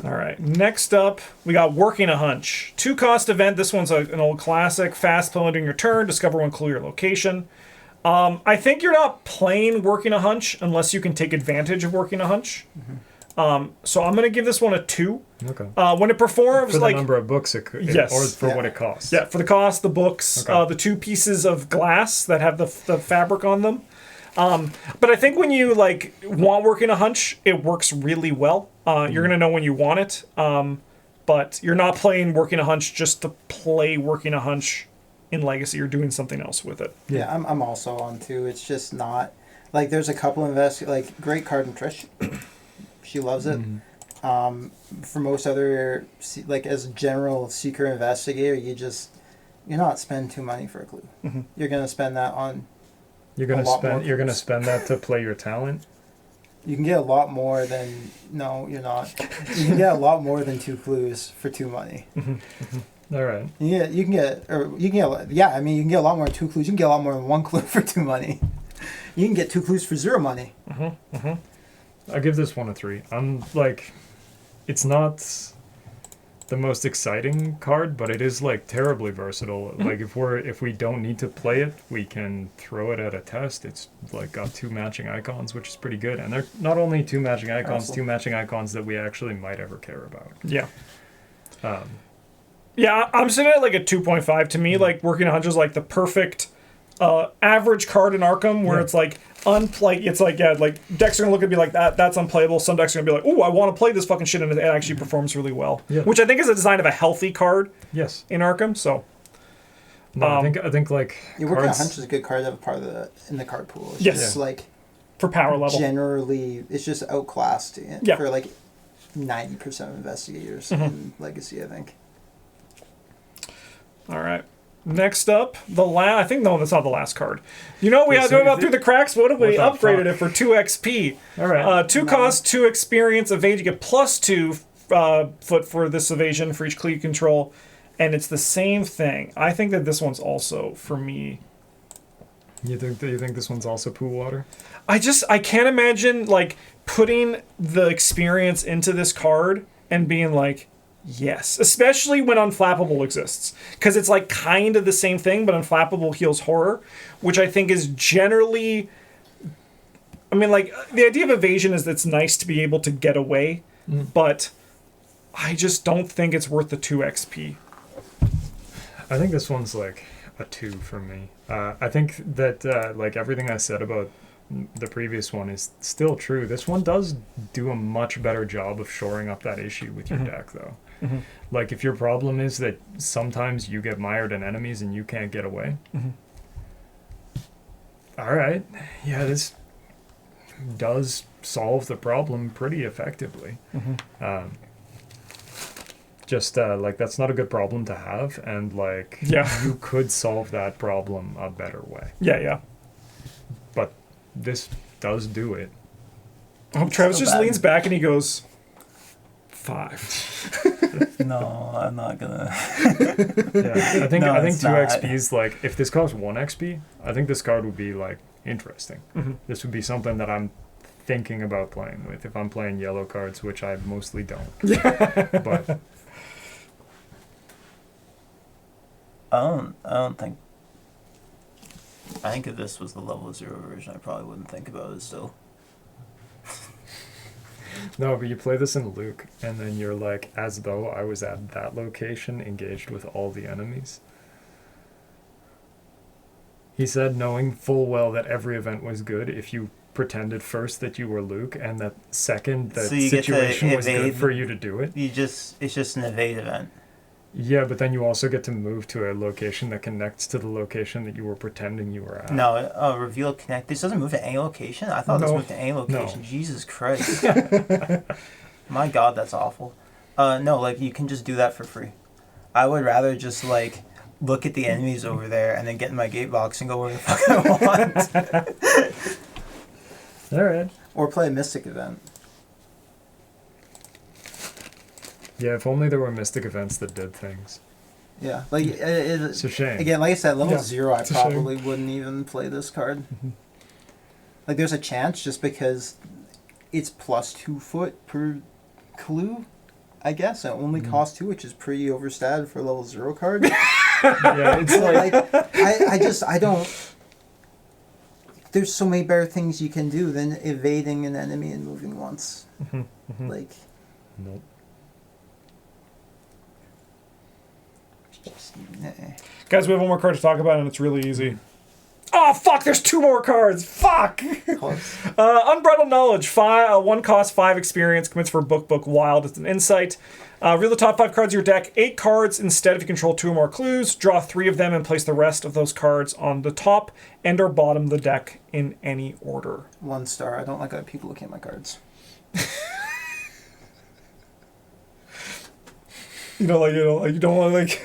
All right. Next up, we got Working a Hunch. 2-cost event. This one's an old classic. Fast play during your turn. Discover one clue your location. I think you're not playing Working a Hunch unless you can take advantage of Working a Hunch. So I'm gonna give this one a 2. Okay. When it performs, For the like number of books it could, Yes. or for Yeah. what it costs. yeah, for the cost, the books, Okay. the 2 pieces of glass that have the fabric on them. But I think when you like want Working a Hunch, it works really well. You're gonna know when you want it. But you're not playing Working a Hunch just to play Working a Hunch in Legacy. You're doing something else with it. Yeah, I'm also on 2. It's just not like there's a couple like great card in Trish. She loves it. For most other, like as a general seeker investigator, you're not spending 2 money for a clue. You're gonna spend that on. You're gonna spend that to play your talent. You can get a lot more than no, you're not. You can get a lot more than 2 clues for 2 money. All right. Yeah, you can get I mean, you can get a lot more than 2 clues. You can get a lot more than 1 clue for 2 money. You can get 2 clues for 0 money. I give this one a 3. I'm like, it's not the most exciting card, but it is like terribly versatile. Like if we don't need to play it, we can throw it at a test. It's like got 2 matching icons, which is pretty good. And they're not only 2 matching icons, 2 matching icons that we actually might ever care about. Yeah. Yeah, I'm sitting at like a 2.5. To me, like Working Hunch is like the perfect average card in Arkham, where it's like it's like like decks are gonna look at me like that's unplayable. Some decks are gonna be like, oh, I want to play this fucking shit, and it actually performs really well. Yeah. Which I think is a design of a healthy card. Yes. In Arkham, so. No, I think like Your Working Hunch is a good card to have a part of in the card pool. It's just like for power level. Generally, it's just outclassed for like 90% of investigators in Legacy, I think. All right. Next up, I think that's not the last card. You know, we had to go about through the cracks. What if we upgraded it for 2 XP? All right. 2 cost, 2 experience, evade. You get +2 foot for this evasion for each clue you control, and it's the same thing. I think that this one's also for me. You think this one's also pool water? I can't imagine like putting the experience into this card and being like, yes, especially when Unflappable exists, because it's like kind of the same thing, but Unflappable heals horror, which I think is generally. I mean, like the idea of evasion is that it's nice to be able to get away, but I just don't think it's worth the 2 XP. I think this one's like a 2 for me. I think that like everything I said about the previous one is still true. This one does do a much better job of shoring up that issue with your deck, though. Like if your problem is that sometimes you get mired in enemies and you can't get away. All right. Yeah, this does solve the problem pretty effectively. Like that's not a good problem to have, and like you could solve that problem a better way. Yeah. But this does do it. Travis just leans back and he goes, 5. No, I'm not gonna. I think 2 not. XP's like if this costs 1 XP, I think this card would be like interesting. This would be something that I'm thinking about playing with if I'm playing yellow cards, which I mostly don't. But I don't think. I think if this was the level 0 version, I probably wouldn't think about it still. No, but you play this in Luke, and then you're like, as though I was at that location, engaged with all the enemies. He said, knowing full well that every event was good, if you pretended first that you were Luke, and that second that situation was good for you to do it. It's just an evade event. Yeah, but then you also get to move to a location that connects to the location that you were pretending you were at. No, reveal connect. This doesn't move to any location? I thought this moved to any location. No. Jesus Christ. My God, that's awful. No, like, you can just do that for free. I would rather just, like, look at the enemies over there and then get in my gate box and go where the fuck I want. Alright. Or play a Mystic event. Yeah, if only there were Mystic events that did things. Yeah, like it's a shame. Again, like I said, level 0, I probably wouldn't even play this card. Like, there's a chance just because it's +2 foot per clue, I guess. It only costs 2, which is pretty overstated for a level 0 card. Yeah, it's like I don't. There's so many better things you can do than evading an enemy and moving once. Like. Nope. Guys, we have one more card to talk about, and it's really easy. Oh, fuck, there's 2 more cards. Fuck! Unbridled Knowledge. 1 cost, 5 experience. Commits for Book Wild. It's an insight. Reveal the top 5 cards of your deck. 8 cards instead if you control 2 or more clues. Draw 3 of them and place the rest of those cards on the top and or bottom of the deck in any order. 1 star. I don't like other people looking at my cards. like you don't want to like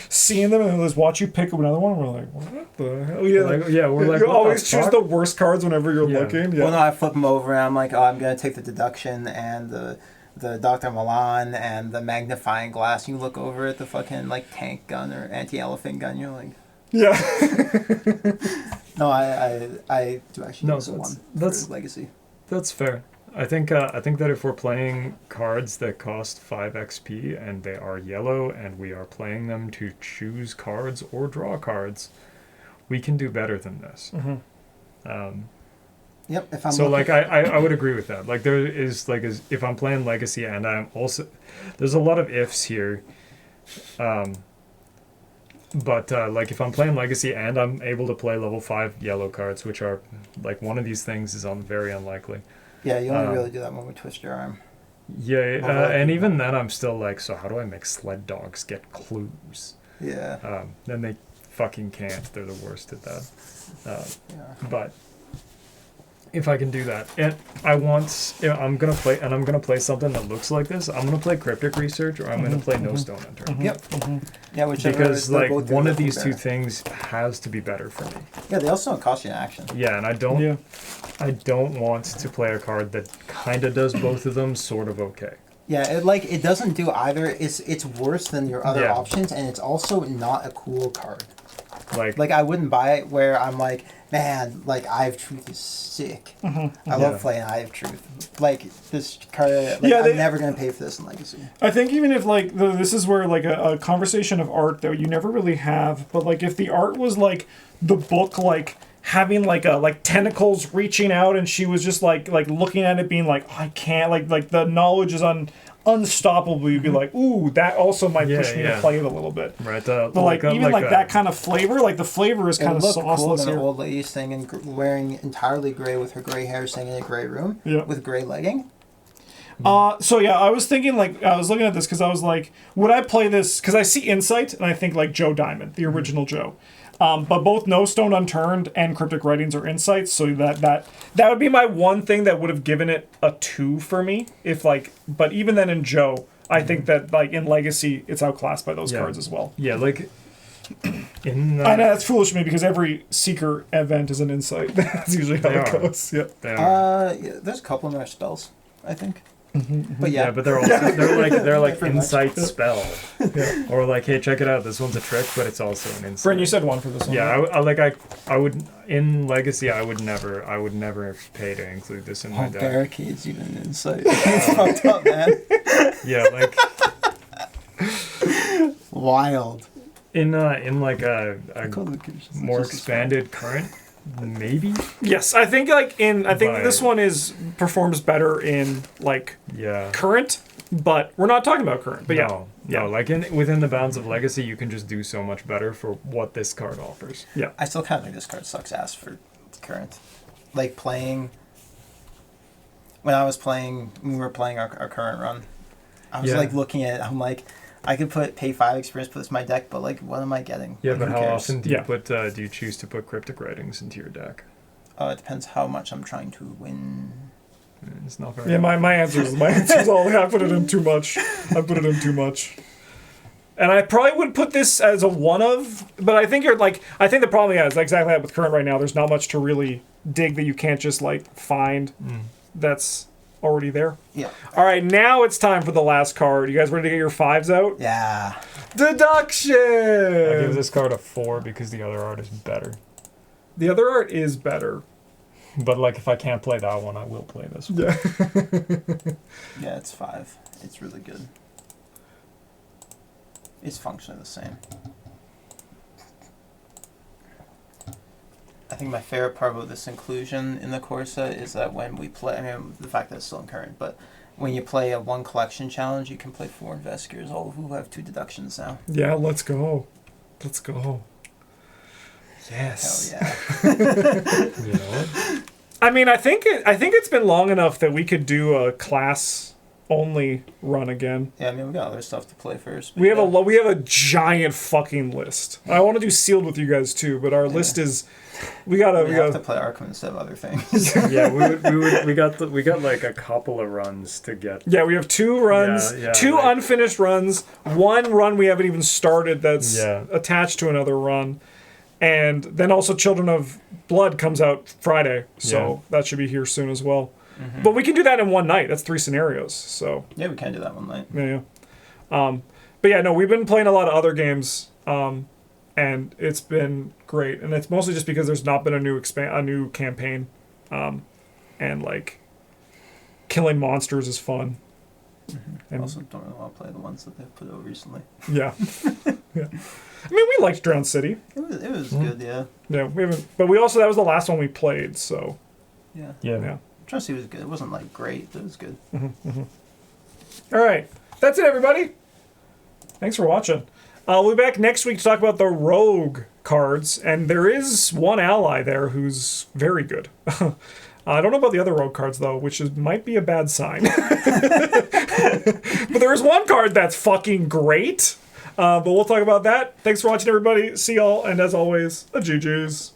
seeing them and just watch you pick up another one. We're like, what the hell? Yeah, we're like, you what always the choose fuck? the worst cards whenever you're looking. Yeah. Well, no, I flip them over and I'm like, oh, I'm gonna take the Deduction and the Dr. Milan and the Magnifying Glass. You look over at the fucking like tank gun or anti-elephant gun. You're like, Yeah. no, I do actually No, use one that's for Legacy. That's fair. I think that if we're playing cards that cost 5 XP and they are yellow and we are playing them to choose cards or draw cards, we can do better than this. Yep. If I'm So looking- like I would agree with that. Like there is like if I'm playing Legacy and I'm also there's a lot of ifs here. But like if I'm playing Legacy and I'm able to play level 5 yellow cards, which are like one of these things is very unlikely. Yeah, you only really do that when we twist your arm. Yeah, Although and even then I'm still like, so how do I make sled dogs get clues? Yeah. Then they fucking can't. They're the worst at that. But if I can do that, and I'm gonna play something that looks like this. I'm gonna play Cryptic Research, or I'm gonna play No Stone Unturned. Yep. Yeah, whichever. Because they're like both one good of these two better. things has to be better for me. Yeah, they also don't cost you an action. Yeah, and I don't want to play a card that kind of does both of them sort of okay. Yeah, it doesn't do either. It's worse than your other Yeah. options, and it's also not a cool card. Like I wouldn't buy it where I'm like, man, like Eye of Truth is sick. I Yeah. love playing Eye of Truth. Like this card, Yeah, I'm never gonna pay for this in Legacy. I think even if like this is where like a conversation of art that you never really have, but like if the art was like the book like having like tentacles reaching out and she was just like looking at it being like, oh, I can't like the knowledge is unstoppable, you'd be like, ooh, that also might push me to play it a little bit. right, But like even like that kind of flavor, like the flavor is kind of It looked cool sauceless than an here. old lady singing, wearing entirely gray with her gray hair, singing in a gray room with gray legging. So yeah, I was thinking like I was looking at this because I was like, would I play this? Because I see Insight and I think like Joe Diamond, the original Joe. But both No Stone Unturned and Cryptic Writings are Insights, so that would be my one thing that would have given it a 2 for me. If like, but even then in Joe, I think that like in Legacy, it's outclassed by those cards as well. Yeah, like in I know that's foolish of me because every Seeker event is an Insight. That's usually how it goes. Yeah. Yeah, there's a couple of their spells, I think. But Yeah, but they're also they're like Pretty much. insight spell, or like, hey, check it out. This one's a trick, but it's also an insight. Bryn, you said 1 for this one. Yeah, right? I would in Legacy. I would never pay to include this in my deck. Barricades even Insight. It's fucked up, man. Yeah, like Wild. in like a more expanded current, maybe. Yes, I think like I think But- this one performs better in like Yeah. current, but we're not talking about current. But No, like within the bounds of Legacy, you can just do so much better for what this card offers. yeah. I still kind of think this card sucks ass for current. Like playing. When we were playing our current run, I was like looking at it. I'm like, I could pay 5 experience, put this in my deck, but like, what am I getting? Yeah, Like, but who how cares? often do you choose to put Cryptic Writings into your deck? It depends how much I'm trying to win. It's not very. Yeah, my answer is all. I put it in too much. And I probably would put this as a 1 of, but I think I think the problem is exactly that with current right now. There's not much to really dig that you can't just like find that's already there. Yeah. All right, now it's time for the last card. You guys ready to get your 5s out? Yeah. Deduction. I give this card a 4 because the other art is better. The other art is better. But like, if I can't play that one, I will play this one. Yeah. Yeah, it's 5. It's really good. It's functionally the same. I think my favorite part about this inclusion in the Corsa is that when we play, I mean, the fact that it's still in current, but when you play a 1 collection challenge, you can play 4 Investigators, all of who have 2 deductions now. Yeah, let's go. Let's go. Yes. Hell yeah. You know? I mean, I think it's been long enough that we could do a class only run again. Yeah, I mean, we got other stuff to play first. We have a giant fucking list. I want to do sealed with you guys too, but our list is we have to play Arkham instead of other things. Yeah, we got like a couple of runs to get. Yeah, we have 2 runs, two unfinished runs, 1 run we haven't even started that's attached to another run. And then also Children of Blood comes out Friday, so that should be here soon as well. Mm-hmm. But we can do that in one night. That's 3 scenarios. So yeah, we can do that one night. Yeah. But yeah, no, we've been playing a lot of other games, and it's been great. And it's mostly just because there's not been a new campaign, and like killing monsters is fun. Mm-hmm. And I also don't really want to play the ones that they've put out recently. Yeah. Yeah. I mean, we liked Drowned City. It was good, yeah. Yeah, we haven't, but we also that was the last one we played, so. Yeah. Drowned City was good. It wasn't like great, but it was good. Mm-hmm, mm-hmm. All right, that's it, everybody. Thanks for watching. We'll be back next week to talk about the Rogue cards, and there is one ally there who's very good. I don't know about the other Rogue cards though, which might be a bad sign. But there is one card that's fucking great. But we'll talk about that. Thanks for watching, everybody. See y'all, and as always, a GG's.